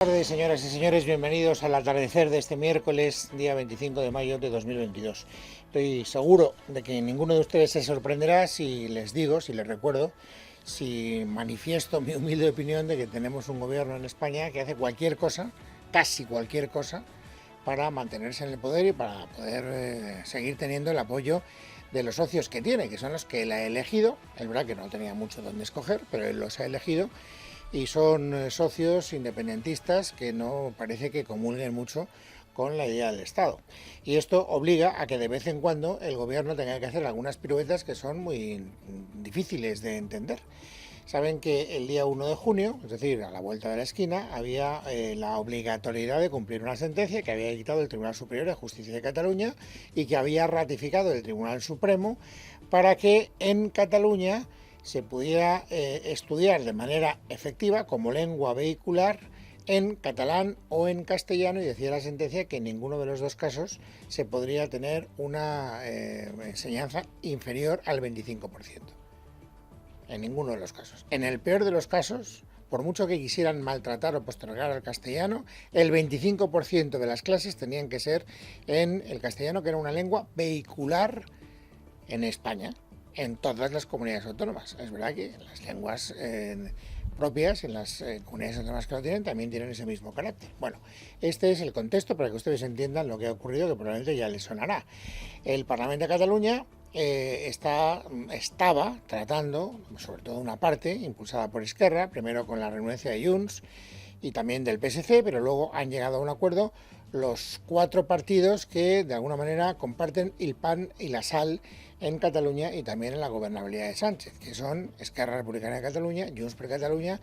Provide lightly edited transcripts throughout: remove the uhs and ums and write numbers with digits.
Buenas tardes, señoras y señores, bienvenidos al atardecer de este miércoles, día 25 de mayo de 2022. Estoy seguro de que ninguno de ustedes se sorprenderá si les digo, si les recuerdo, si manifiesto mi humilde opinión de que tenemos un gobierno en España que hace cualquier cosa, casi cualquier cosa, para mantenerse en el poder y para poder seguir teniendo el apoyo de los socios que tiene, que son los que él ha elegido. Es verdad que no tenía mucho donde escoger, pero él los ha elegido. Y son socios independentistas que no parece que comulguen mucho con la idea del Estado. Y esto obliga a que de vez en cuando el gobierno tenga que hacer algunas piruetas que son muy difíciles de entender. Saben que el día 1 de junio, es decir, a la vuelta de la esquina, había la obligatoriedad de cumplir una sentencia que había dictado el Tribunal Superior de Justicia de Cataluña y que había ratificado el Tribunal Supremo para que en Cataluña se pudiera estudiar de manera efectiva como lengua vehicular en catalán o en castellano, y decía la sentencia que en ninguno de los dos casos se podría tener una enseñanza inferior al 25%. En ninguno de los casos. En el peor de los casos, por mucho que quisieran maltratar o postergar al castellano, el 25% de las clases tenían que ser en el castellano, que era una lengua vehicular en España, en todas las comunidades autónomas. Es verdad que las lenguas propias en las comunidades autónomas que lo tienen también tienen ese mismo carácter. Bueno, este es el contexto para que ustedes entiendan lo que ha ocurrido, que probablemente ya les sonará. El Parlamento de Cataluña estaba tratando, sobre todo una parte impulsada por Esquerra, primero con la renuencia de Junts y también del PSC, pero luego han llegado a un acuerdo los cuatro partidos que de alguna manera comparten el pan y la sal en Cataluña y también en la gobernabilidad de Sánchez, que son Esquerra Republicana de Cataluña, Junts per Catalunya,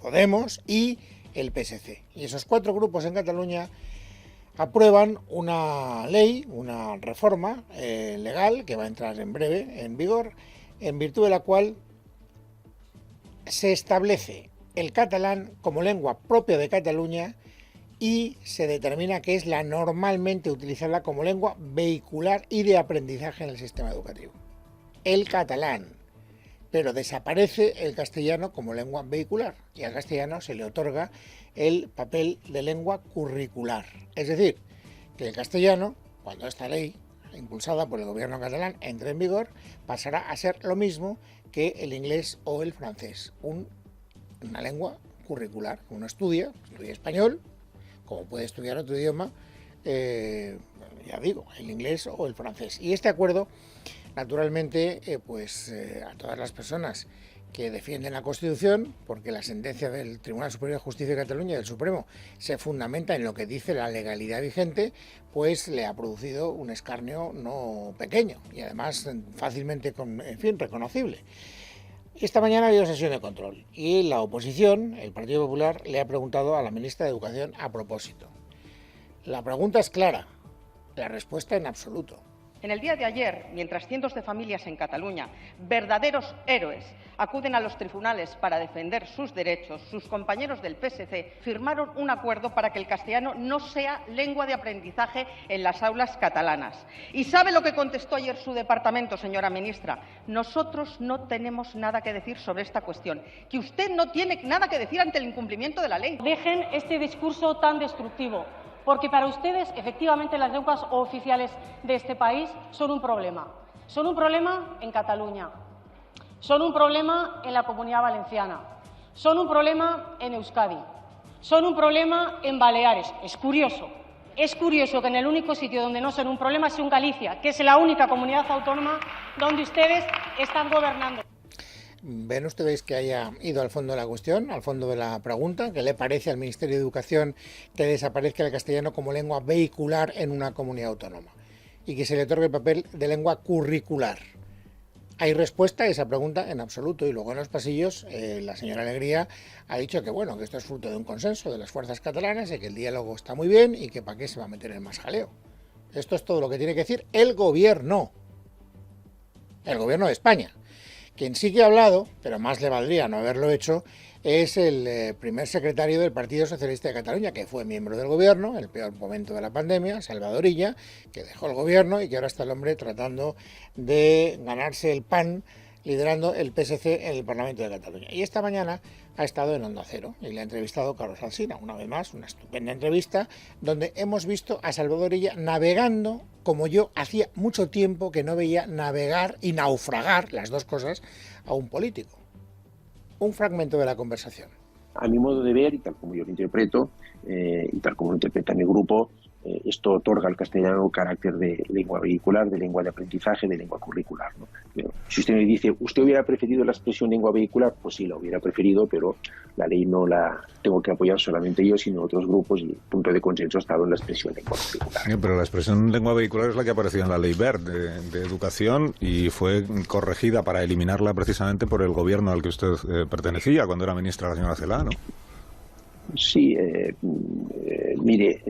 Podemos y el PSC. Y esos cuatro grupos en Cataluña aprueban una ley, una reforma legal que va a entrar en breve en vigor, en virtud de la cual se establece el catalán como lengua propia de Cataluña y se determina que es la normalmente utilizada como lengua vehicular y de aprendizaje en el sistema educativo. El catalán, pero desaparece el castellano como lengua vehicular y al castellano se le otorga el papel de lengua curricular. Es decir, que el castellano, cuando esta ley impulsada por el gobierno catalán entre en vigor, pasará a ser lo mismo que el inglés o el francés, una lengua curricular. Uno estudia español, como puede estudiar otro idioma, ya digo, el inglés o el francés. Y este acuerdo, naturalmente, a todas las personas que defienden la Constitución, porque la sentencia del Tribunal Superior de Justicia de Cataluña, del Supremo, se fundamenta en lo que dice la legalidad vigente, pues le ha producido un escarnio no pequeño y además fácilmente, reconocible. Esta mañana ha habido sesión de control y la oposición, el Partido Popular, le ha preguntado a la ministra de Educación a propósito. La pregunta es clara, la respuesta en absoluto. En el día de ayer, mientras cientos de familias en Cataluña, verdaderos héroes, acuden a los tribunales para defender sus derechos, sus compañeros del PSC firmaron un acuerdo para que el castellano no sea lengua de aprendizaje en las aulas catalanas. ¿Y sabe lo que contestó ayer su departamento, señora ministra? Nosotros no tenemos nada que decir sobre esta cuestión, que usted no tiene nada que decir ante el incumplimiento de la ley. Dejen este discurso tan destructivo, porque para ustedes, efectivamente, las lenguas oficiales de este país son un problema. Son un problema en Cataluña, son un problema en la Comunidad Valenciana, son un problema en Euskadi, son un problema en Baleares. Es curioso que en el único sitio donde no son un problema sea en Galicia, que es la única comunidad autónoma donde ustedes están gobernando. ¿Ven ustedes que haya ido al fondo de la cuestión, al fondo de la pregunta? ¿Qué le parece al Ministerio de Educación que desaparezca el castellano como lengua vehicular en una comunidad autónoma y que se le otorgue el papel de lengua curricular? ¿Hay respuesta a esa pregunta? En absoluto. Y luego en los pasillos la señora Alegría ha dicho que bueno, que esto es fruto de un consenso de las fuerzas catalanas y que el diálogo está muy bien y que para qué se va a meter en más jaleo. Esto es todo lo que tiene que decir el gobierno de España. Quien sí que ha hablado, pero más le valdría no haberlo hecho, es el primer secretario del Partido Socialista de Cataluña, que fue miembro del gobierno en el peor momento de la pandemia, Salvador Illa, que dejó el gobierno y que ahora está el hombre tratando de ganarse el pan liderando el PSC en el Parlamento de Cataluña. Y esta mañana ha estado en Onda Cero y le ha entrevistado Carlos Alsina, una vez más, una estupenda entrevista, donde hemos visto a Salvador Illa navegando como yo hacía mucho tiempo que no veía navegar y naufragar, las dos cosas, a un político. Un fragmento de la conversación. A mi modo de ver, y tal como yo lo interpreto, y tal como lo interpreta mi grupo, esto otorga al castellano carácter de lengua vehicular, de lengua de aprendizaje, de lengua curricular, ¿no? Pero si usted me dice, ¿usted hubiera preferido la expresión lengua vehicular? Pues sí, la hubiera preferido, pero la ley no la tengo que apoyar solamente yo, sino otros grupos, y el punto de consenso ha estado en la expresión lengua vehicular. Sí, pero la expresión lengua vehicular es la que apareció en la Ley Wert de Educación y fue corregida para eliminarla precisamente por el gobierno al que usted pertenecía cuando era ministra la señora Celaá, ¿no? Sí, mire,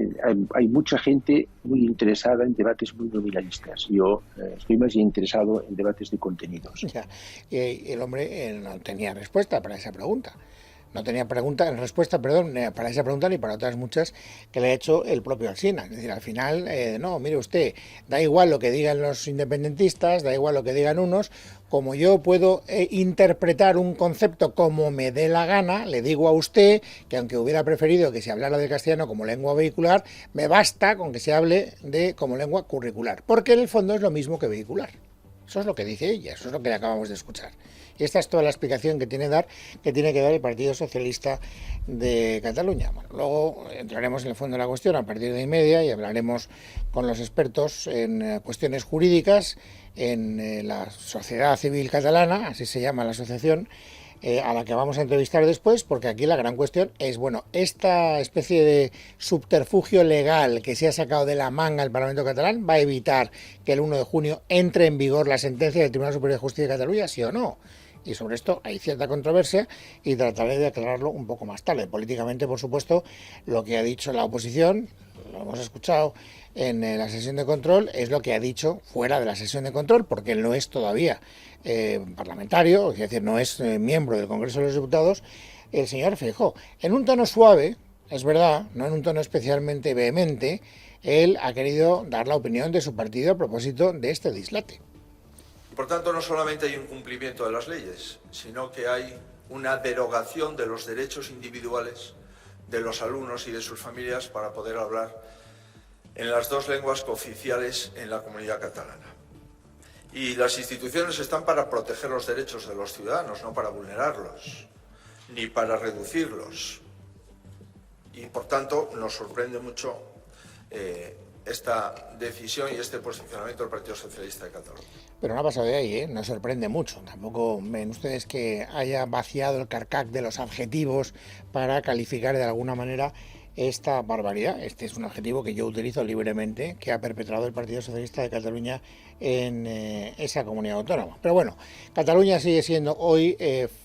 hay mucha gente muy interesada en debates muy nominalistas. Yo estoy más interesado en debates de contenidos. Ya, y el hombre no tenía respuesta para esa pregunta. No tenía respuesta para esa pregunta ni para otras muchas que le ha hecho el propio Alsina. Es decir, al final, no, mire usted, da igual lo que digan los independentistas, da igual lo que digan unos, como yo puedo interpretar un concepto como me dé la gana, le digo a usted que aunque hubiera preferido que se hablara del castellano como lengua vehicular, me basta con que se hable como lengua curricular, porque en el fondo es lo mismo que vehicular. Eso es lo que dice ella, eso es lo que le acabamos de escuchar. Y esta es toda la explicación que tiene que dar el Partido Socialista de Cataluña. Bueno, luego entraremos en el fondo de la cuestión a partir de 1:30 y hablaremos con los expertos en cuestiones jurídicas en la Sociedad Civil Catalana, así se llama la asociación, a la que vamos a entrevistar después, porque aquí la gran cuestión es, bueno, esta especie de subterfugio legal que se ha sacado de la manga el Parlamento catalán, ¿va a evitar que el 1 de junio entre en vigor la sentencia del Tribunal Superior de Justicia de Cataluña, sí o no? Y sobre esto hay cierta controversia y trataré de aclararlo un poco más tarde. Políticamente, por supuesto, lo que ha dicho la oposición, lo hemos escuchado en la sesión de control, es lo que ha dicho fuera de la sesión de control, porque él no es todavía parlamentario, es decir, no es miembro del Congreso de los Diputados, el señor Feijóo. En un tono suave, es verdad, no en un tono especialmente vehemente, él ha querido dar la opinión de su partido a propósito de este dislate. Por tanto, no solamente hay un cumplimiento de las leyes, sino que hay una derogación de los derechos individuales de los alumnos y de sus familias para poder hablar en las dos lenguas cooficiales en la comunidad catalana. Y las instituciones están para proteger los derechos de los ciudadanos, no para vulnerarlos, ni para reducirlos. Y, por tanto, nos sorprende mucho esta decisión y este posicionamiento del Partido Socialista de Cataluña. Pero no ha pasado de ahí, nos sorprende mucho. Tampoco ven ustedes que haya vaciado el carcac de los adjetivos para calificar de alguna manera esta barbaridad. Este es un adjetivo que yo utilizo libremente, que ha perpetrado el Partido Socialista de Cataluña en esa comunidad autónoma. Pero bueno, Cataluña sigue siendo hoy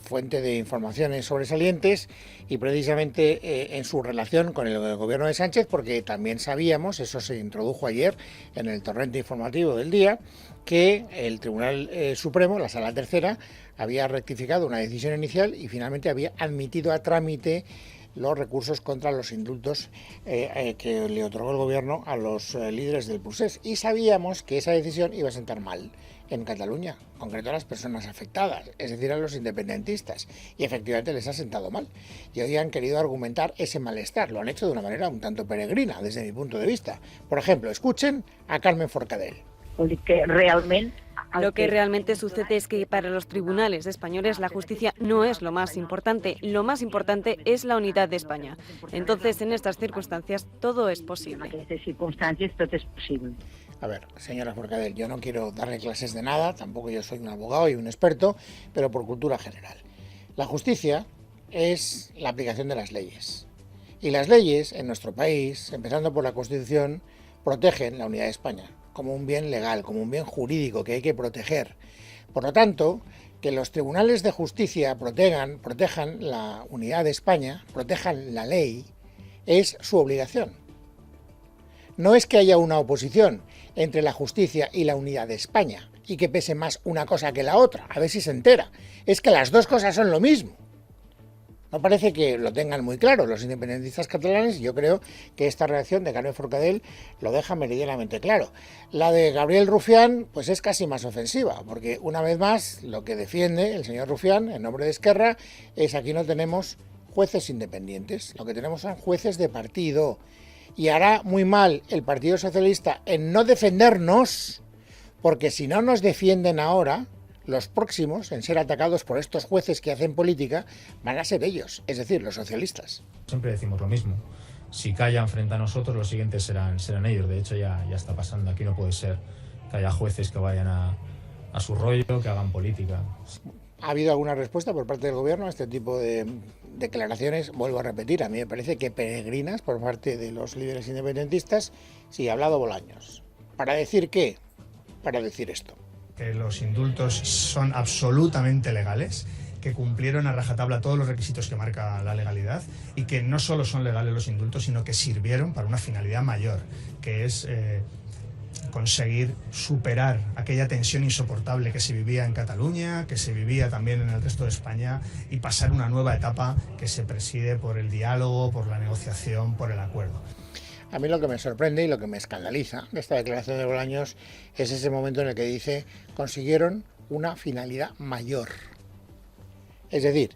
fuente de informaciones sobresalientes y precisamente en su relación con el gobierno de Sánchez, porque también sabíamos, eso se introdujo ayer en el torrente informativo del día, que el Tribunal Supremo, la Sala Tercera, había rectificado una decisión inicial y finalmente había admitido a trámite los recursos contra los indultos que le otorgó el gobierno a los líderes del procés. Y sabíamos que esa decisión iba a sentar mal en Cataluña, en concreto a las personas afectadas, es decir, a los independentistas. Y efectivamente les ha sentado mal. Y hoy han querido argumentar ese malestar. Lo han hecho de una manera un tanto peregrina, desde mi punto de vista. Por ejemplo, escuchen a Carmen Forcadell. Lo que realmente sucede es que para los tribunales españoles la justicia no es lo más importante es la unidad de España. Entonces, en estas circunstancias, todo es posible. A ver, señora Forcadell, yo no quiero darle clases de nada, tampoco yo soy un abogado y un experto, pero por cultura general. La justicia es la aplicación de las leyes. Y las leyes en nuestro país, empezando por la Constitución, protegen la unidad de España como un bien legal, como un bien jurídico que hay que proteger. Por lo tanto, que los tribunales de justicia protejan la unidad de España, protejan la ley, es su obligación. No es que haya una oposición entre la justicia y la unidad de España y que pese más una cosa que la otra, a ver si se entera. Es que las dos cosas son lo mismo. No parece que lo tengan muy claro los independentistas catalanes, y yo creo que esta reacción de Carme Forcadell lo deja meridianamente claro. La de Gabriel Rufián pues es casi más ofensiva, porque una vez más lo que defiende el señor Rufián en nombre de Esquerra es: aquí no tenemos jueces independientes, lo que tenemos son jueces de partido, y hará muy mal el Partido Socialista en no defendernos, porque si no nos defienden ahora, los próximos en ser atacados por estos jueces que hacen política van a ser ellos, es decir, los socialistas. Siempre decimos lo mismo: si callan frente a nosotros, los siguientes serán ellos. De hecho ya está pasando. Aquí no puede ser que haya jueces que vayan a su rollo, que hagan política. ¿Ha habido alguna respuesta por parte del gobierno a este tipo de declaraciones? Vuelvo a repetir, a mí me parece que peregrinas por parte de los líderes independentistas. Sí, ha hablado Bolaños. ¿Para decir qué? Para decir esto: que los indultos son absolutamente legales, que cumplieron a rajatabla todos los requisitos que marca la legalidad, y que no solo son legales los indultos, sino que sirvieron para una finalidad mayor, que es conseguir superar aquella tensión insoportable que se vivía en Cataluña, que se vivía también en el resto de España, y pasar una nueva etapa que se preside por el diálogo, por la negociación, por el acuerdo. A mí lo que me sorprende y lo que me escandaliza de esta declaración de Bolaños es ese momento en el que dice: consiguieron una finalidad mayor. Es decir,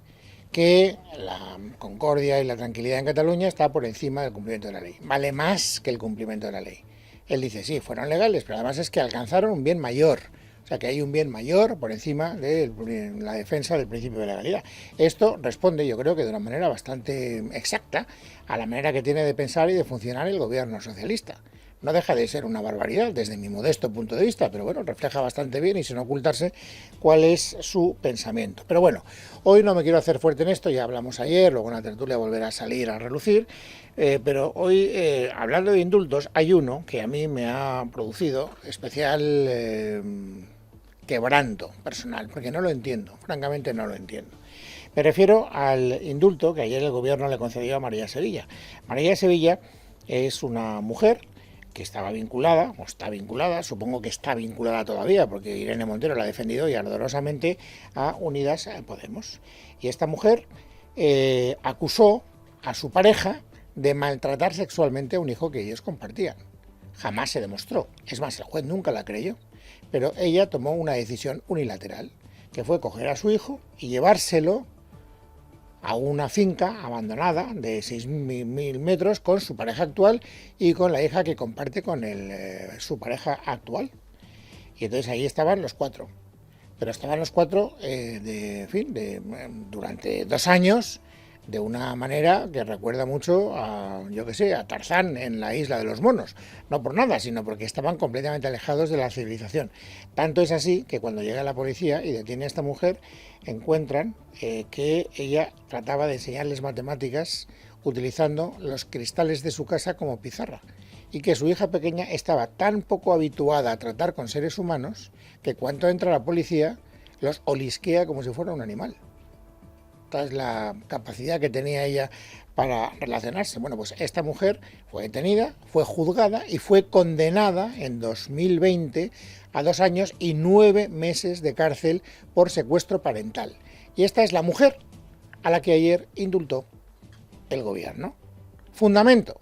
que la concordia y la tranquilidad en Cataluña está por encima del cumplimiento de la ley. Vale más que el cumplimiento de la ley. Él dice: sí, fueron legales, pero además es que alcanzaron un bien mayor. O sea, que hay un bien mayor por encima de la defensa del principio de legalidad. Esto responde, yo creo que de una manera bastante exacta, a la manera que tiene de pensar y de funcionar el gobierno socialista. No deja de ser una barbaridad desde mi modesto punto de vista, pero bueno, refleja bastante bien y sin ocultarse cuál es su pensamiento. Pero bueno, hoy no me quiero hacer fuerte en esto, ya hablamos ayer, luego en la tertulia volverá a salir a relucir, pero hoy, hablando de indultos, hay uno que a mí me ha producido especial quebranto personal, porque no lo entiendo, francamente no lo entiendo. Me refiero al indulto que ayer el gobierno le concedió a María Sevilla. María Sevilla es una mujer que estaba vinculada, o está vinculada, supongo que está vinculada todavía, porque Irene Montero la ha defendido y ardorosamente, a Unidas Podemos. Y esta mujer acusó a su pareja de maltratar sexualmente a un hijo que ellos compartían. Jamás se demostró. Es más, el juez nunca la creyó. Pero ella tomó una decisión unilateral, que fue coger a su hijo y llevárselo a una finca abandonada de 6.000 metros con su pareja actual y con la hija que comparte con su pareja actual. Y entonces ahí estaban los cuatro. Pero estaban los cuatro durante 2 años, de una manera que recuerda mucho a, yo qué sé, a Tarzán en la isla de los monos. No por nada, sino porque estaban completamente alejados de la civilización. Tanto es así que cuando llega la policía y detiene a esta mujer, encuentran que ella trataba de enseñarles matemáticas utilizando los cristales de su casa como pizarra, y que su hija pequeña estaba tan poco habituada a tratar con seres humanos que cuando entra la policía los olisquea como si fuera un animal. Esta es la capacidad que tenía ella para relacionarse. Bueno, pues esta mujer fue detenida, fue juzgada y fue condenada en 2020 a 2 años y 9 meses de cárcel por secuestro parental. Y esta es la mujer a la que ayer indultó el gobierno. Fundamento: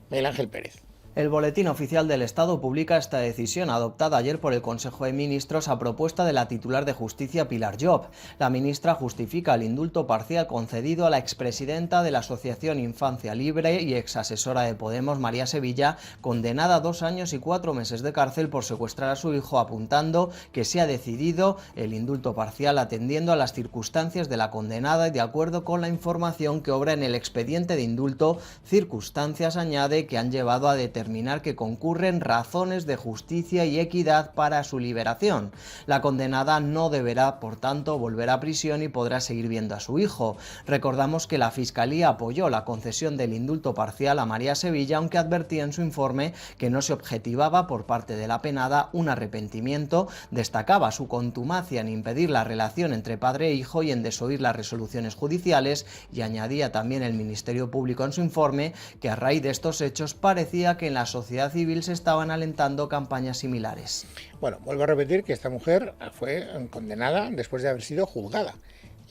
Miguel Ángel Pérez. El Boletín Oficial del Estado publica esta decisión adoptada ayer por el Consejo de Ministros a propuesta de la titular de Justicia, Pilar Llop. La ministra justifica el indulto parcial concedido a la expresidenta de la Asociación Infancia Libre y exasesora de Podemos, María Sevilla, condenada a 2 años y 4 meses de cárcel por secuestrar a su hijo, apuntando que se ha decidido el indulto parcial atendiendo a las circunstancias de la condenada y de acuerdo con la información que obra en el expediente de indulto, circunstancias, añade, que han llevado a determinar que concurren razones de justicia y equidad para su liberación. La condenada no deberá, por tanto, volver a prisión y podrá seguir viendo a su hijo. Recordamos que la Fiscalía apoyó la concesión del indulto parcial a María Sevilla, aunque advertía en su informe que no se objetivaba por parte de la penada un arrepentimiento, destacaba su contumacia en impedir la relación entre padre e hijo y en desoír las resoluciones judiciales, y añadía también el Ministerio Público en su informe que a raíz de estos hechos parecía que en la sociedad civil se estaban alentando campañas similares. Bueno, vuelvo a repetir que esta mujer fue condenada después de haber sido juzgada.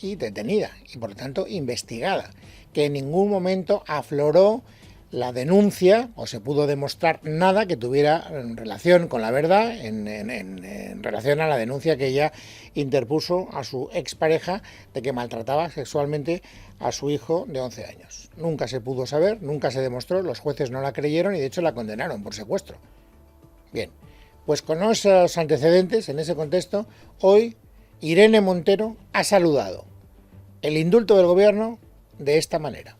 y detenida y por lo tanto investigada, que en ningún momento afloró la denuncia o se pudo demostrar nada que tuviera relación con la verdad en relación a la denuncia que ella interpuso a su expareja de que maltrataba sexualmente a su hijo de 11 años. Nunca se pudo saber, nunca se demostró, los jueces no la creyeron y de hecho la condenaron por secuestro. Bien, pues con esos antecedentes, en ese contexto, hoy Irene Montero ha saludado el indulto del gobierno de esta manera.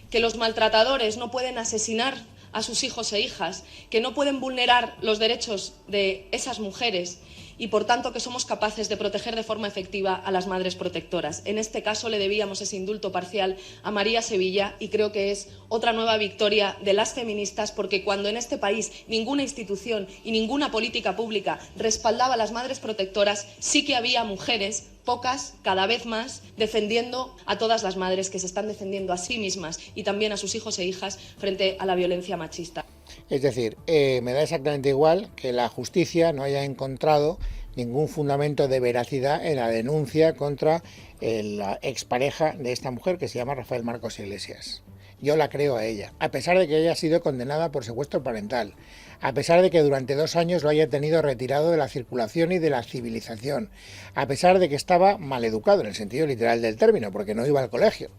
Que los maltratadores no pueden asesinar a sus hijos e hijas, que no pueden vulnerar los derechos de esas mujeres y, por tanto, que somos capaces de proteger de forma efectiva a las madres protectoras. En este caso le debíamos ese indulto parcial a María Sevilla y creo que es otra nueva victoria de las feministas, porque cuando en este país ninguna institución y ninguna política pública respaldaba a las madres protectoras, sí que había mujeres, pocas, cada vez más, defendiendo a todas las madres que se están defendiendo a sí mismas y también a sus hijos e hijas frente a la violencia machista. Es decir, me da exactamente igual que la justicia no haya encontrado ningún fundamento de veracidad en la denuncia contra la expareja de esta mujer que se llama Rafael Marcos Iglesias. Yo la creo a ella, a pesar de que haya sido condenada por secuestro parental, a pesar de que durante 2 años lo haya tenido retirado de la circulación y de la civilización, a pesar de que estaba maleducado en el sentido literal del término, porque no iba al colegio,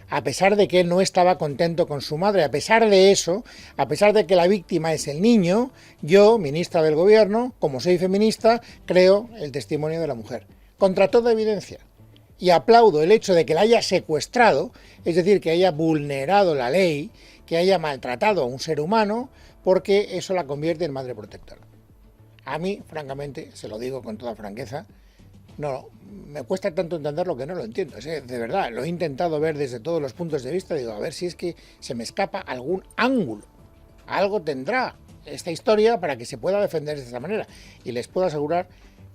a pesar de que no estaba contento con su madre, a pesar de eso, a pesar de que la víctima es el niño, yo, ministra del Gobierno, como soy feminista, creo el testimonio de la mujer, contra toda evidencia. Y aplaudo el hecho de que la haya secuestrado, es decir, que haya vulnerado la ley, que haya maltratado a un ser humano, porque eso la convierte en madre protectora. A mí, francamente, se lo digo con toda franqueza, no, me cuesta tanto entender lo que no lo entiendo. De verdad, lo he intentado ver desde todos los puntos de vista, digo, a ver si es que se me escapa algún ángulo. Algo tendrá esta historia para que se pueda defender de esta manera. Y les puedo asegurar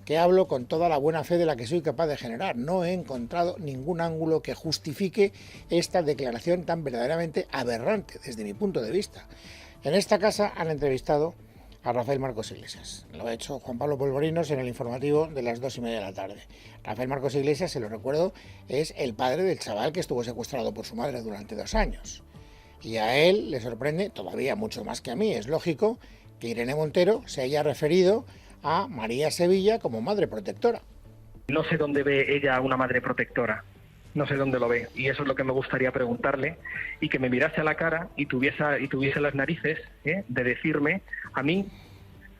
que hablo con toda la buena fe de la que soy capaz de generar. No he encontrado ningún ángulo que justifique esta declaración tan verdaderamente aberrante desde mi punto de vista. En esta casa han entrevistado a Rafael Marcos Iglesias. Lo ha hecho Juan Pablo Polvorinos en el informativo de las 2:30 de la tarde. Rafael Marcos Iglesias, se lo recuerdo, es el padre del chaval que estuvo secuestrado por su madre durante 2 años. Y a él le sorprende, todavía mucho más que a mí, es lógico, que Irene Montero se haya referido a María Sevilla como madre protectora. No sé dónde ve ella a una madre protectora, no sé dónde lo ve, y eso es lo que me gustaría preguntarle, y que me mirase a la cara y tuviese las narices de decirme a mí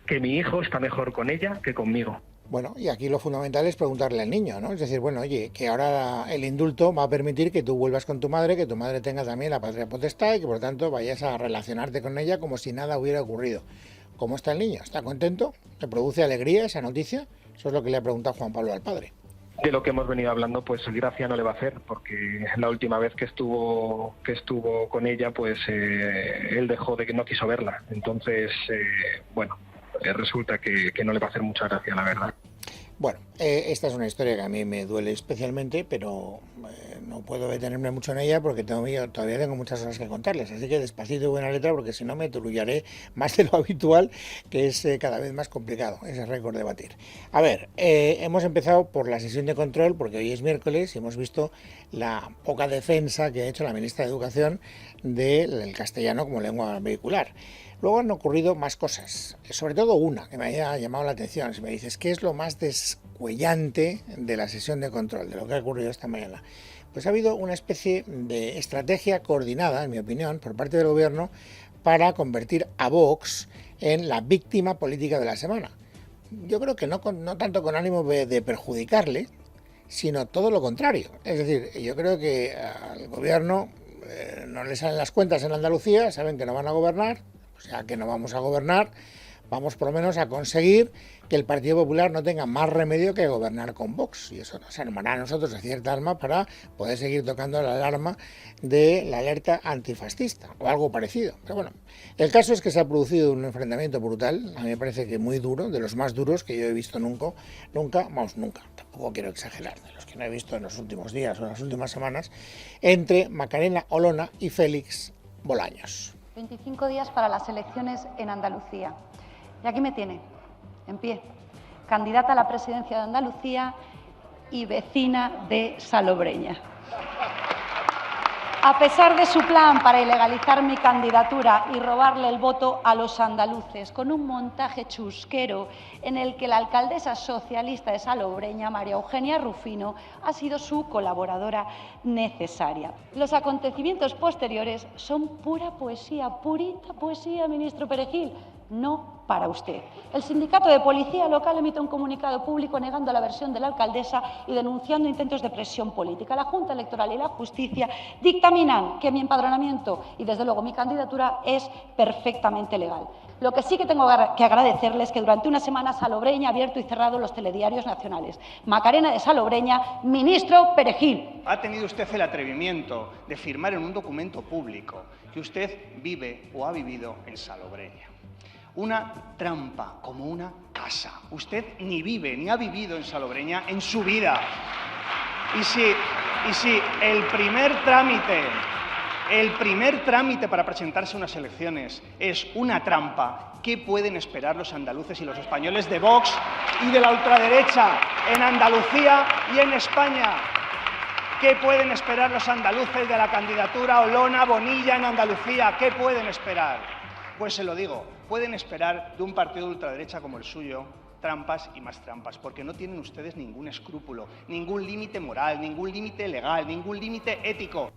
que mi hijo está mejor con ella que conmigo. Bueno, y aquí lo fundamental es preguntarle al niño, ¿no? Es decir, bueno, oye, que ahora el indulto va a permitir que tú vuelvas con tu madre, que tu madre tenga también la patria potestad y que por tanto vayas a relacionarte con ella como si nada hubiera ocurrido. ¿Cómo está el niño? ¿Está contento? ¿Le produce alegría esa noticia? Eso es lo que le ha preguntado Juan Pablo al padre. De lo que hemos venido hablando, pues gracia no le va a hacer, porque la última vez que estuvo con ella, pues él dejó de que no quiso verla. Entonces, resulta que no le va a hacer mucha gracia, la verdad. Bueno, esta es una historia que a mí me duele especialmente, pero no puedo detenerme mucho en ella porque todavía tengo muchas cosas que contarles. Así que despacito y buena letra, porque si no me turullaré más de lo habitual, que es cada vez más complicado ese récord de batir. A ver, hemos empezado por la sesión de control, porque hoy es miércoles y hemos visto la poca defensa que ha hecho la ministra de Educación del castellano como lengua vehicular. Luego han ocurrido más cosas, sobre todo una que me haya llamado la atención. Si me dices, ¿qué es lo más descuellante de la sesión de control, de lo que ha ocurrido esta mañana? Pues ha habido una especie de estrategia coordinada, en mi opinión, por parte del Gobierno para convertir a Vox en la víctima política de la semana. Yo creo que no tanto con ánimo de perjudicarle, sino todo lo contrario. Es decir, yo creo que al Gobierno no le salen las cuentas en Andalucía, saben que no van a gobernar, o sea que no vamos a gobernar, vamos por lo menos a conseguir que el Partido Popular no tenga más remedio que gobernar con Vox. Y eso nos armará a nosotros de cierta arma para poder seguir tocando la alarma de la alerta antifascista o algo parecido. Pero bueno, el caso es que se ha producido un enfrentamiento brutal, a mí me parece que muy duro, de los más duros que yo he visto nunca, tampoco quiero exagerar, de los que no he visto en los últimos días o en las últimas semanas, entre Macarena Olona y Félix Bolaños. 25 días para las elecciones en Andalucía. Y aquí me tiene, en pie, candidata a la presidencia de Andalucía y vecina de Salobreña. A pesar de su plan para ilegalizar mi candidatura y robarle el voto a los andaluces, con un montaje chusquero en el que la alcaldesa socialista de Salobreña, María Eugenia Rufino, ha sido su colaboradora necesaria. Los acontecimientos posteriores son pura poesía, purita poesía, ministro Perejil, no para usted. El sindicato de policía local emite un comunicado público negando la versión de la alcaldesa y denunciando intentos de presión política. La Junta Electoral y la Justicia dictaminan que mi empadronamiento y, desde luego, mi candidatura es perfectamente legal. Lo que sí que tengo que agradecerles es que durante una semana Salobreña ha abierto y cerrado los telediarios nacionales. Macarena de Salobreña, ministro Perejil. Ha tenido usted el atrevimiento de firmar en un documento público que usted vive o ha vivido en Salobreña. Una trampa, como una casa. Usted ni vive ni ha vivido en Salobreña en su vida. Y si el primer trámite para presentarse a unas elecciones es una trampa, ¿qué pueden esperar los andaluces y los españoles de Vox y de la ultraderecha en Andalucía y en España? ¿Qué pueden esperar los andaluces de la candidatura Olona-Bonilla en Andalucía? ¿Qué pueden esperar? Pues se lo digo, pueden esperar de un partido de ultraderecha como el suyo trampas y más trampas, porque no tienen ustedes ningún escrúpulo, ningún límite moral, ningún límite legal, ningún límite ético.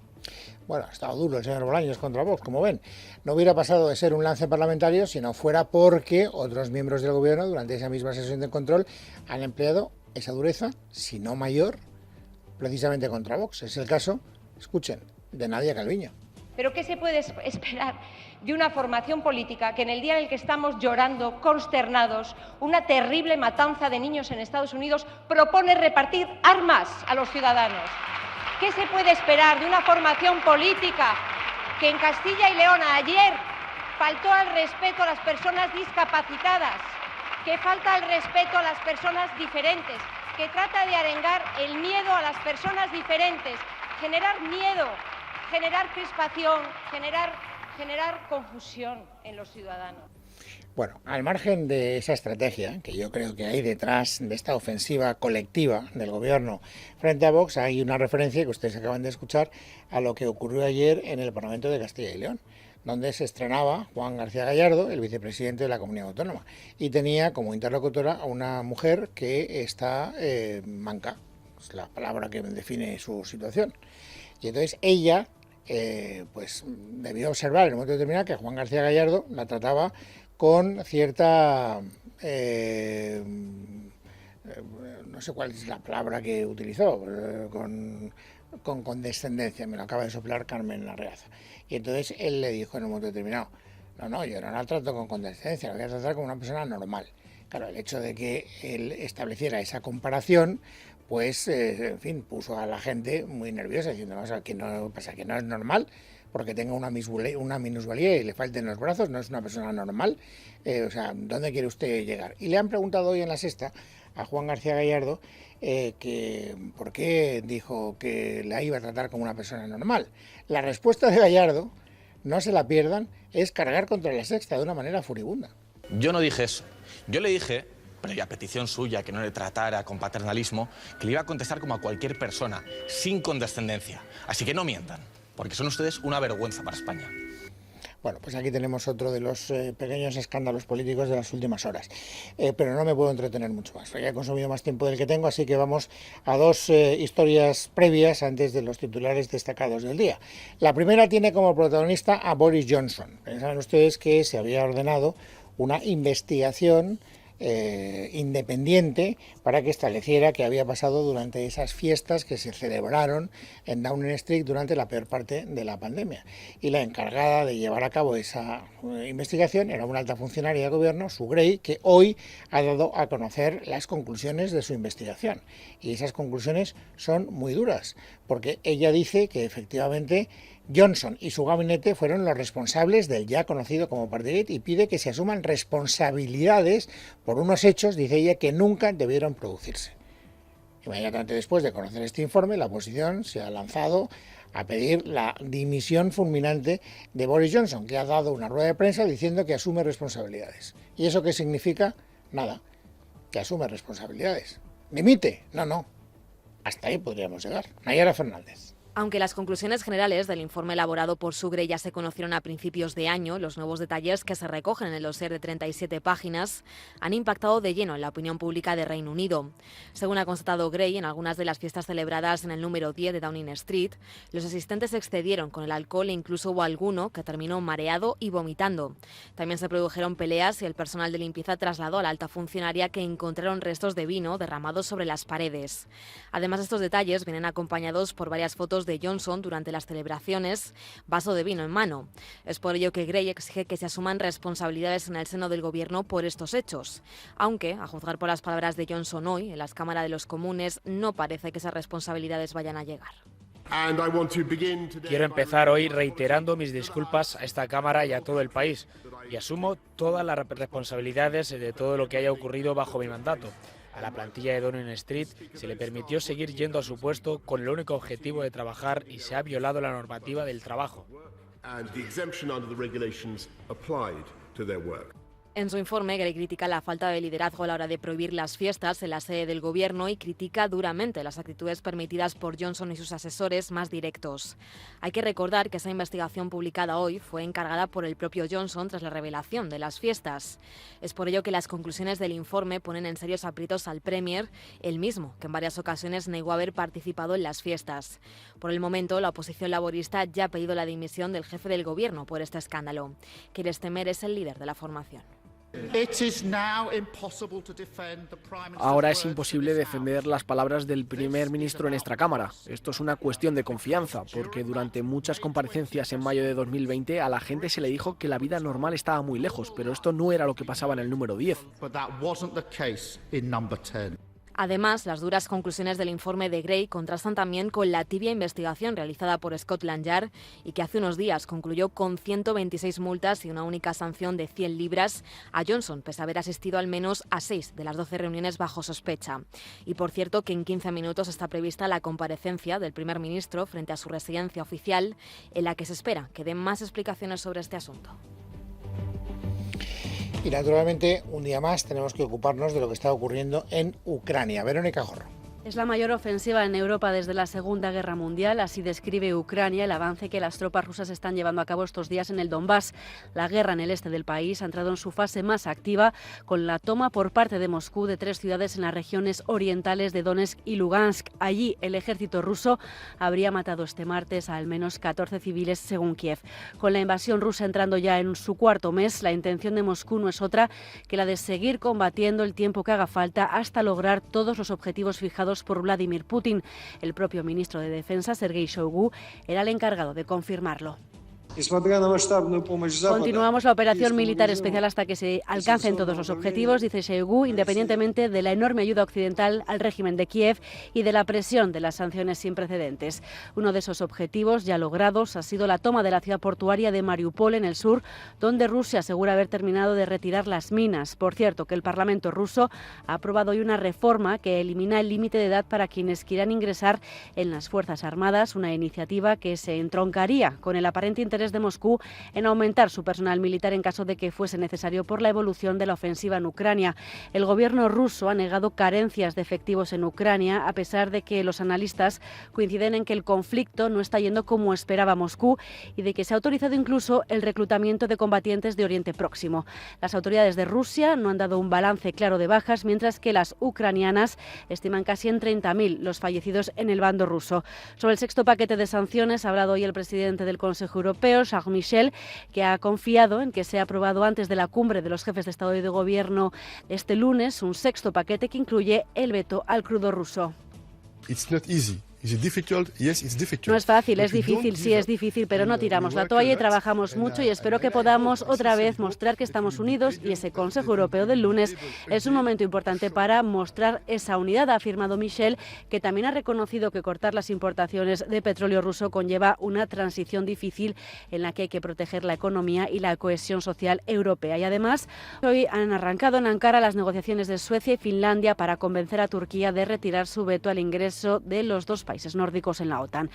Bueno, ha estado duro el señor Bolaños contra Vox, como ven. No hubiera pasado de ser un lance parlamentario si no fuera porque otros miembros del gobierno, durante esa misma sesión de control, han empleado esa dureza, si no mayor, precisamente contra Vox. Es el caso, escuchen, de Nadia Calviño. ¿Pero qué se puede esperar de una formación política que en el día en el que estamos llorando, consternados, una terrible matanza de niños en Estados Unidos, propone repartir armas a los ciudadanos? ¿Qué se puede esperar de una formación política que en Castilla y León ayer faltó al respeto a las personas discapacitadas, que falta al respeto a las personas diferentes, que trata de arengar el miedo a las personas diferentes, generar miedo, generar crispación, generar confusión en los ciudadanos? Bueno, al margen de esa estrategia que yo creo que hay detrás de esta ofensiva colectiva del gobierno frente a Vox, hay una referencia que ustedes acaban de escuchar a lo que ocurrió ayer en el Parlamento de Castilla y León, donde se estrenaba Juan García Gallardo, el vicepresidente de la Comunidad Autónoma, y tenía como interlocutora a una mujer que está manca, es la palabra que define su situación. Y entonces ella pues debió observar en un momento determinado que Juan García Gallardo la trataba con cierta, no sé cuál es la palabra que utilizó, con condescendencia, me lo acaba de soplar Carmen Larreaza. Y entonces él le dijo en un momento determinado, no, yo no la trato con condescendencia, la voy a tratar como una persona normal. Claro, el hecho de que él estableciera esa comparación, pues, en fin, puso a la gente muy nerviosa, diciendo, no, o sea, que no pasa, que no es normal, porque tenga una minusvalía y le falten los brazos, no es una persona normal, o sea, ¿dónde quiere usted llegar? Y le han preguntado hoy en la sexta a Juan García Gallardo que por qué dijo que la iba a tratar como una persona normal. La respuesta de Gallardo, no se la pierdan, es cargar contra la sexta de una manera furibunda. Yo no dije eso, yo le dije, previa petición suya, que no le tratara con paternalismo, que le iba a contestar como a cualquier persona, sin condescendencia. Así que no mientan, porque son ustedes una vergüenza para España. Bueno, pues aquí tenemos otro de los pequeños escándalos políticos de las últimas horas. Pero no me puedo entretener mucho más, ya he consumido más tiempo del que tengo, así que vamos a dos historias previas antes de los titulares destacados del día. La primera tiene como protagonista a Boris Johnson. Saben ustedes que se había ordenado una investigación independiente para que estableciera qué había pasado durante esas fiestas que se celebraron en Downing Street durante la peor parte de la pandemia. Y la encargada de llevar a cabo esa investigación era una alta funcionaria de gobierno, Sue Gray, que hoy ha dado a conocer las conclusiones de su investigación. Y esas conclusiones son muy duras, porque ella dice que efectivamente Johnson y su gabinete fueron los responsables del ya conocido como Partygate y pide que se asuman responsabilidades por unos hechos, dice ella, que nunca debieron producirse. Inmediatamente después de conocer este informe, la oposición se ha lanzado a pedir la dimisión fulminante de Boris Johnson, que ha dado una rueda de prensa diciendo que asume responsabilidades. ¿Y eso qué significa? Nada, que asume responsabilidades. ¿Dimite? No. Hasta ahí podríamos llegar. Nayara Fernández. Aunque las conclusiones generales del informe elaborado por Sugre ya se conocieron a principios de año, los nuevos detalles que se recogen en el dossier de 37 páginas han impactado de lleno en la opinión pública de Reino Unido. Según ha constatado Gray, en algunas de las fiestas celebradas en el número 10 de Downing Street, los asistentes excedieron con el alcohol e incluso hubo alguno que terminó mareado y vomitando. También se produjeron peleas y el personal de limpieza trasladó a la alta funcionaria que encontraron restos de vino derramados sobre las paredes. Además, estos detalles vienen acompañados por varias fotos de Johnson durante las celebraciones, vaso de vino en mano. Es por ello que Gray exige que se asuman responsabilidades en el seno del gobierno por estos hechos, aunque, a juzgar por las palabras de Johnson hoy en la Cámara de los Comunes, no parece que esas responsabilidades vayan a llegar. Quiero empezar hoy reiterando mis disculpas a esta Cámara y a todo el país, y asumo todas las responsabilidades de todo lo que haya ocurrido bajo mi mandato. A la plantilla de Downing Street se le permitió seguir yendo a su puesto con el único objetivo de trabajar y se ha violado la normativa del trabajo. En su informe, Gray critica la falta de liderazgo a la hora de prohibir las fiestas en la sede del gobierno y critica duramente las actitudes permitidas por Johnson y sus asesores más directos. Hay que recordar que esa investigación publicada hoy fue encargada por el propio Johnson tras la revelación de las fiestas. Es por ello que las conclusiones del informe ponen en serios aprietos al Premier, el mismo que en varias ocasiones negó haber participado en las fiestas. Por el momento, la oposición laborista ya ha pedido la dimisión del jefe del gobierno por este escándalo. Keir Starmer es el líder de la formación. Ahora es imposible defender las palabras del primer ministro en esta Cámara. Esto es una cuestión de confianza, porque durante muchas comparecencias en mayo de 2020 a la gente se le dijo que la vida normal estaba muy lejos, pero esto no era lo que pasaba en el número 10. Además, las duras conclusiones del informe de Gray contrastan también con la tibia investigación realizada por Scotland Yard y que hace unos días concluyó con 126 multas y una única sanción de 100 libras a Johnson, pese a haber asistido al menos a 6 de las 12 reuniones bajo sospecha. Y por cierto que en 15 minutos está prevista la comparecencia del primer ministro frente a su residencia oficial, en la que se espera que den más explicaciones sobre este asunto. Y naturalmente, un día más tenemos que ocuparnos de lo que está ocurriendo en Ucrania. Verónica Jorro. Es la mayor ofensiva en Europa desde la Segunda Guerra Mundial, así describe Ucrania el avance que las tropas rusas están llevando a cabo estos días en el Donbass. La guerra en el este del país ha entrado en su fase más activa con la toma por parte de Moscú de 3 ciudades en las regiones orientales de Donetsk y Lugansk. Allí el ejército ruso habría matado este martes a al menos 14 civiles según Kiev. Con la invasión rusa entrando ya en su 4.º mes, la intención de Moscú no es otra que la de seguir combatiendo el tiempo que haga falta hasta lograr todos los objetivos fijados por Vladimir Putin. El propio ministro de Defensa, Sergei Shoigu, era el encargado de confirmarlo. Continuamos la operación militar especial hasta que se alcancen todos los objetivos, dice Shoigu, independientemente de la enorme ayuda occidental al régimen de Kiev y de la presión de las sanciones sin precedentes. Uno de esos objetivos ya logrados ha sido la toma de la ciudad portuaria de Mariupol en el sur, donde Rusia asegura haber terminado de retirar las minas. Por cierto, que el Parlamento ruso ha aprobado hoy una reforma que elimina el límite de edad para quienes quieran ingresar en las Fuerzas Armadas, una iniciativa que se entroncaría con el aparente interés de Moscú en aumentar su personal militar en caso de que fuese necesario por la evolución de la ofensiva en Ucrania. El gobierno ruso ha negado carencias de efectivos en Ucrania, a pesar de que los analistas coinciden en que el conflicto no está yendo como esperaba Moscú y de que se ha autorizado incluso el reclutamiento de combatientes de Oriente Próximo. Las autoridades de Rusia no han dado un balance claro de bajas, mientras que las ucranianas estiman casi en 30.000 los fallecidos en el bando ruso. Sobre el 6º paquete de sanciones ha hablado hoy el presidente del Consejo Europeo, Charles Michel, que ha confiado en que sea aprobado antes de la cumbre de los jefes de Estado y de Gobierno este lunes un 6º paquete que incluye el veto al crudo ruso. No es fácil, es difícil, sí es difícil, pero no tiramos la toalla y trabajamos mucho y espero que podamos otra vez mostrar que estamos unidos y ese Consejo Europeo del lunes es un momento importante para mostrar esa unidad, ha afirmado Michel, que también ha reconocido que cortar las importaciones de petróleo ruso conlleva una transición difícil en la que hay que proteger la economía y la cohesión social europea. Y además, hoy han arrancado en Ankara las negociaciones de Suecia y Finlandia para convencer a Turquía de retirar su veto al ingreso de los dos países países nórdicos en la OTAN.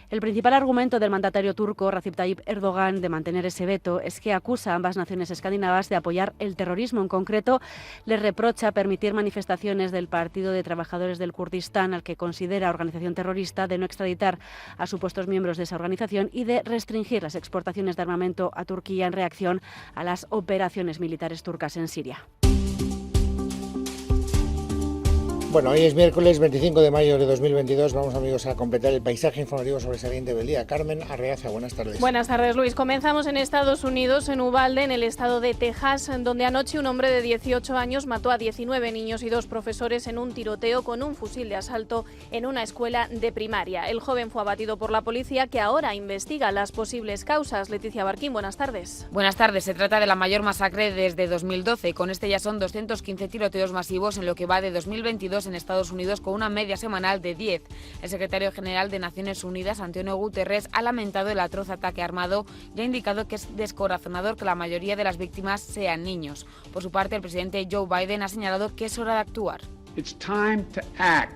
El principal argumento del mandatario turco, Recep Tayyip Erdogan, de mantener ese veto es que acusa a ambas naciones escandinavas de apoyar el terrorismo. En concreto, les reprocha permitir manifestaciones del Partido de Trabajadores del Kurdistán, al que considera organización terrorista, de no extraditar a supuestos miembros de esa organización y de restringir las exportaciones de armamento a Turquía en reacción a las operaciones militares turcas en Siria. Bueno, hoy es miércoles 25 de mayo de 2022. Vamos, amigos, a completar el paisaje informativo sobresaliente del día. Carmen Arreaza, buenas tardes. Buenas tardes, Luis. Comenzamos en Estados Unidos, en Uvalde, en el estado de Texas, donde anoche un hombre de 18 años mató a 19 niños y 2 profesores en un tiroteo con un fusil de asalto en una escuela de primaria. El joven fue abatido por la policía, que ahora investiga las posibles causas. Leticia Barquín, buenas tardes. Buenas tardes. Se trata de la mayor masacre desde 2012. Con este ya son 215 tiroteos masivos en lo que va de 2022 en Estados Unidos, con una media semanal de 10. El secretario general de Naciones Unidas, Antonio Guterres, ha lamentado el atroz ataque armado y ha indicado que es descorazonador que la mayoría de las víctimas sean niños. Por su parte, el presidente Joe Biden ha señalado que es hora de actuar.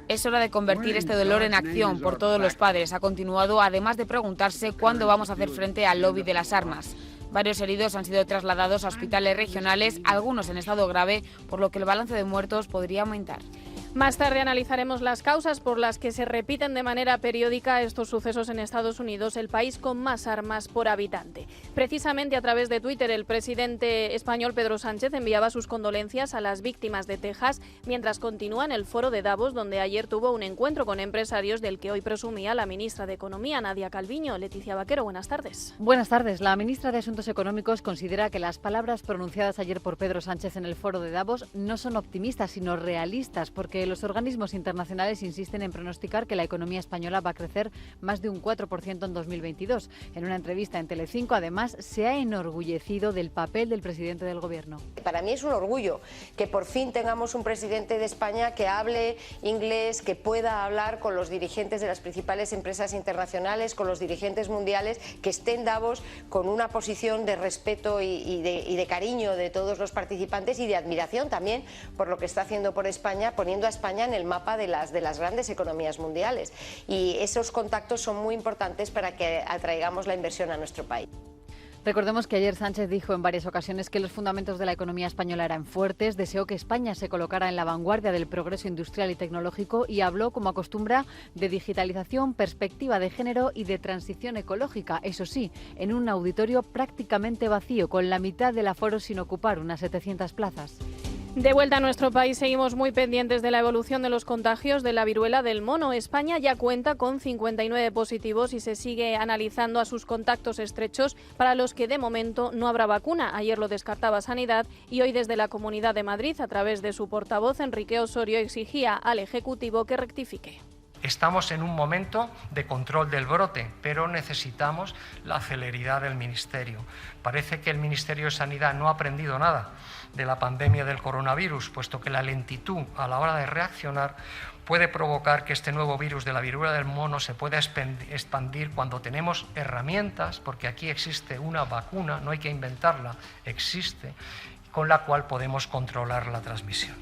Es hora de convertir este dolor en acción por todos los padres. Ha continuado, además de preguntarse cuándo vamos a hacer frente al lobby de las armas. Varios heridos han sido trasladados a hospitales regionales, algunos en estado grave, por lo que el balance de muertos podría aumentar. Más tarde analizaremos las causas por las que se repiten de manera periódica estos sucesos en Estados Unidos, el país con más armas por habitante. Precisamente a través de Twitter, el presidente español Pedro Sánchez enviaba sus condolencias a las víctimas de Texas mientras continúa en el foro de Davos, donde ayer tuvo un encuentro con empresarios del que hoy presumía la ministra de Economía, Nadia Calviño. Leticia Vaquero, buenas tardes. Buenas tardes. La ministra de Asuntos Económicos considera que las palabras pronunciadas ayer por Pedro Sánchez en el foro de Davos no son optimistas, sino realistas, porque los organismos internacionales insisten en pronosticar que la economía española va a crecer más de un 4% en 2022. En una entrevista en Telecinco, además, se ha enorgullecido del papel del presidente del Gobierno. Para mí es un orgullo que por fin tengamos un presidente de España que hable inglés, que pueda hablar con los dirigentes de las principales empresas internacionales, con los dirigentes mundiales, que esté en Davos con una posición de respeto y de cariño de todos los participantes y de admiración también por lo que está haciendo por España, poniendo a España en el mapa de las grandes economías mundiales. Y esos contactos son muy importantes para que atraigamos la inversión a nuestro país. Recordemos que ayer Sánchez dijo en varias ocasiones que los fundamentos de la economía española eran fuertes, deseó que España se colocara en la vanguardia del progreso industrial y tecnológico y habló, como acostumbra, de digitalización, perspectiva de género y de transición ecológica. Eso sí, en un auditorio prácticamente vacío, con la mitad del aforo sin ocupar, unas 700 plazas. De vuelta a nuestro país, seguimos muy pendientes de la evolución de los contagios de la viruela del mono. España ya cuenta con 59 positivos y se sigue analizando a sus contactos estrechos, para los que de momento no habrá vacuna. Ayer lo descartaba Sanidad y hoy desde la Comunidad de Madrid, a través de su portavoz, Enrique Osorio, exigía al Ejecutivo que rectifique. Estamos en un momento de control del brote, pero necesitamos la celeridad del Ministerio. Parece que el Ministerio de Sanidad no ha aprendido nada de la pandemia del coronavirus, puesto que la lentitud a la hora de reaccionar puede provocar que este nuevo virus de la viruela del mono se pueda expandir cuando tenemos herramientas, porque aquí existe una vacuna, no hay que inventarla, existe, con la cual podemos controlar la transmisión.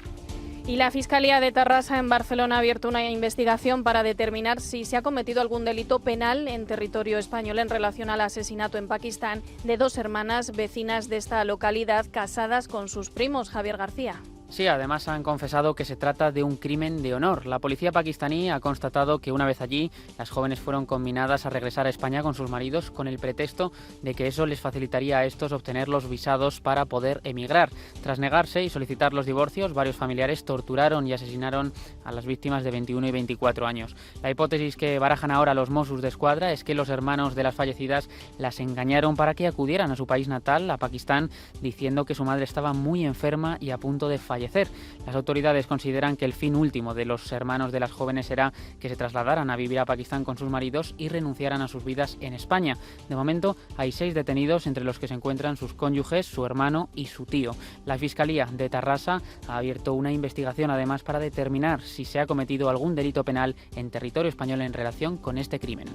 Y la Fiscalía de Tarrasa en Barcelona ha abierto una investigación para determinar si se ha cometido algún delito penal en territorio español en relación al asesinato en Pakistán de 2 hermanas vecinas de esta localidad casadas con sus primos. Javier García. Sí, además han confesado que se trata de un crimen de honor. La policía pakistaní ha constatado que una vez allí, las jóvenes fueron conminadas a regresar a España con sus maridos con el pretexto de que eso les facilitaría a estos obtener los visados para poder emigrar. Tras negarse y solicitar los divorcios, varios familiares torturaron y asesinaron a las víctimas de 21 y 24 años. La hipótesis que barajan ahora los Mossos d'Esquadra es que los hermanos de las fallecidas las engañaron para que acudieran a su país natal, a Pakistán, diciendo que su madre estaba muy enferma y a punto de fallecer. Las autoridades consideran que el fin último de los hermanos de las jóvenes era que se trasladaran a vivir a Pakistán con sus maridos y renunciaran a sus vidas en España. De momento hay 6 detenidos, entre los que se encuentran sus cónyuges, su hermano y su tío. La Fiscalía de Tarrasa ha abierto una investigación además para determinar si se ha cometido algún delito penal en territorio español en relación con este crimen.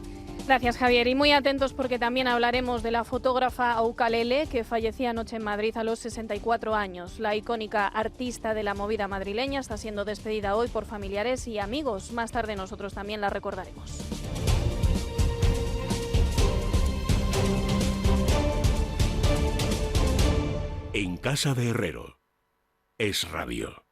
Gracias, Javier. Y muy atentos porque también hablaremos de la fotógrafa Auca Lele, que fallecía anoche en Madrid a los 64 años. La icónica artista de la movida madrileña está siendo despedida hoy por familiares y amigos. Más tarde nosotros también la recordaremos. En casa de Herrero, Es Radio.